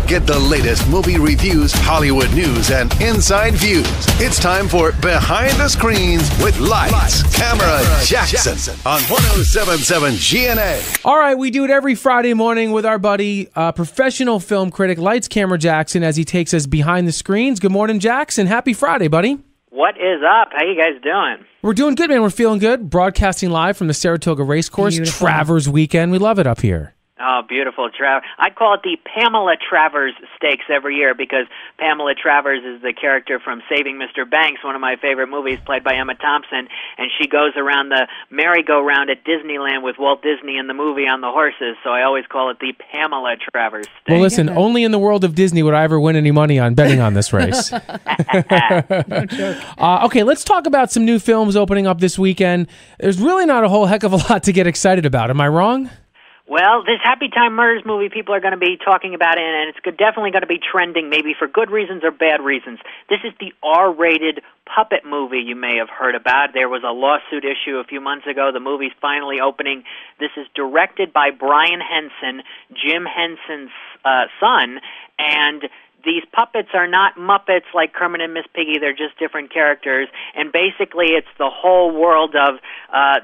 Get the latest movie reviews, Hollywood news, and inside views. It's time for Behind the Screens with Lights, Camera, Jackson on 107.7 GNA. All right, we do it every Friday morning with our buddy, professional film critic, Lights, Camera, Jackson, as he takes us behind the screens. Good morning, Jackson. Happy Friday, buddy. What is up? How you guys doing? We're doing good, man. We're feeling good. Broadcasting live from the Saratoga Racecourse. Beautiful. Travers weekend. We love it up here. Oh, beautiful. I call it the Pamela Travers Stakes every year because Pamela Travers is the character from Saving Mr. Banks, one of my favorite movies, played by Emma Thompson, and she goes around the merry-go-round at Disneyland with Walt Disney in the movie on the horses, so I always call it the Pamela Travers Stakes. Well, listen, only in the world of Disney would I ever win any money on betting on this race. No joke. Okay, let's talk about some new films opening up this weekend. There's really not a whole heck of a lot to get excited about. Am I wrong? Well, this Happytime Murders movie, people are going to be talking about it, and it's definitely going to be trending, maybe for good reasons or bad reasons. This is the R-rated puppet movie you may have heard about. There was a lawsuit issue a few months ago. The movie's finally opening. This is directed by Brian Henson, Jim Henson's son, and these puppets are not Muppets like Kermit and Miss Piggy. They're just different characters. And basically it's the whole world of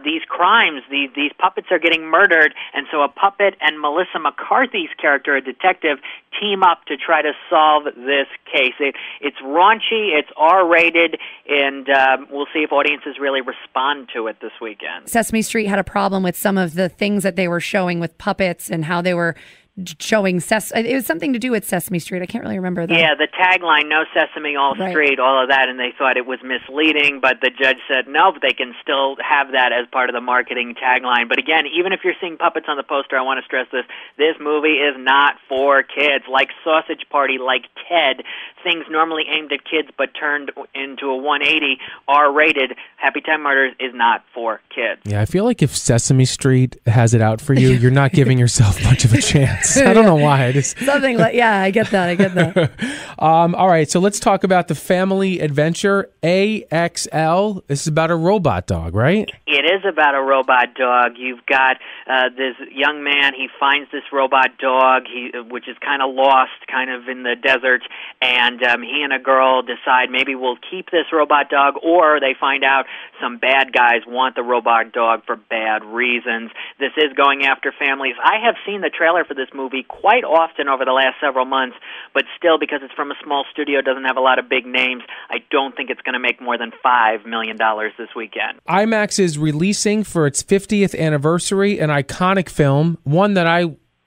these crimes. These puppets are getting murdered, and so a puppet and Melissa McCarthy's character, a detective, team up to try to solve this case. It's raunchy, it's R-rated, and we'll see if audiences really respond to it this weekend. Sesame Street had a problem with some of the things that they were showing with puppets and how they were showing it was something to do with Sesame Street. I can't really remember that. Yeah, the tagline, "No Sesame, All Street," all of that, and they thought it was misleading, but the judge said no, but they can still have that as part of the marketing tagline. But again, even if you're seeing puppets on the poster, I want to stress this movie is not for kids. Like Sausage Party, like Ted, things normally aimed at kids but turned into a 180, R-rated, Happytime Murders is not for kids. Yeah, I feel like if Sesame Street has it out for you, you're not giving yourself much of a chance. I don't know why. Something like, yeah, I get that. All right, so let's talk about the family adventure, AXL. This is about a robot dog, right? It is about a robot dog. You've got this young man. He finds this robot dog, which is kind of lost, kind of in the desert, and he and a girl decide maybe we'll keep this robot dog, or they find out some bad guys want the robot dog for bad reasons. This is going after families. I have seen the trailer for this movie quite often over the last several months, but still, because it's from a small studio, doesn't have a lot of big names, I don't think it's going to make more than $5 million this weekend. IMAX is releasing for its 50th anniversary an iconic film, one that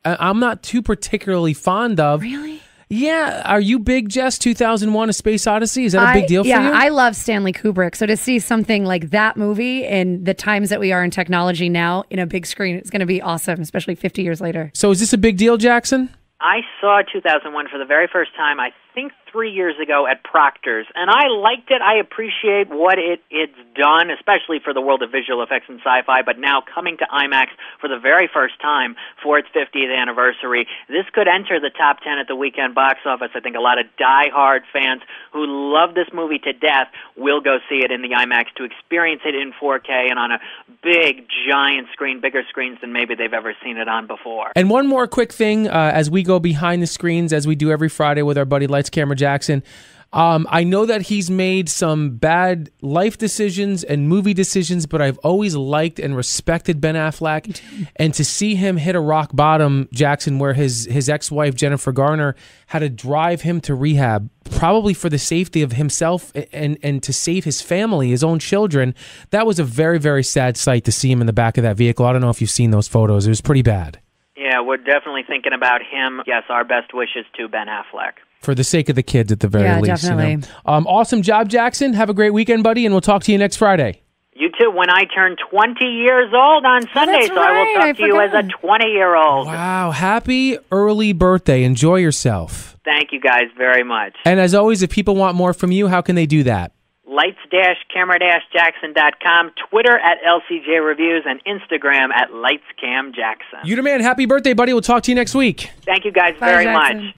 I'm not too particularly fond of. Really? Yeah. Are you big, Jess? 2001: A Space Odyssey? Is that a big deal for you? Yeah, I love Stanley Kubrick. So to see something like that movie in the times that we are in technology now in a big screen, it's going to be awesome, especially 50 years later. So is this a big deal, Jackson? I saw 2001 for the very first time, I think 3 years ago at Proctor's, and I liked it. I appreciate what it's done, especially for the world of visual effects and sci-fi, but now coming to IMAX for the very first time for its 50th anniversary, this could enter the top 10 at the weekend box office. I think a lot of die-hard fans who love this movie to death will go see it in the IMAX to experience it in 4K and on a big, giant screen, bigger screens than maybe they've ever seen it on before. And one more quick thing as we go behind the screens, as we do every Friday with our buddy Lights, Camera, Jackson. I know that he's made some bad life decisions and movie decisions, but I've always liked and respected Ben Affleck. And to see him hit a rock bottom, Jackson, where his ex-wife, Jennifer Garner, had to drive him to rehab, probably for the safety of himself and to save his family, his own children, that was a very, very sad sight to see him in the back of that vehicle. I don't know if you've seen those photos. It was pretty bad. Yeah, we're definitely thinking about him. Yes, our best wishes to Ben Affleck. For the sake of the kids, at the very least. Definitely. You know? Awesome job, Jackson. Have a great weekend, buddy, and we'll talk to you next Friday. You too, when I turn 20 years old on Sunday, so I will talk to you as a 20-year-old. Wow, happy early birthday. Enjoy yourself. Thank you guys very much. And as always, if people want more from you, how can they do that? Lights-camera-jackson.com, Twitter at LCJ Reviews, and Instagram at LightsCamJackson. You the man. Happy birthday, buddy. We'll talk to you next week. Thank you guys Bye, very Jackson. much.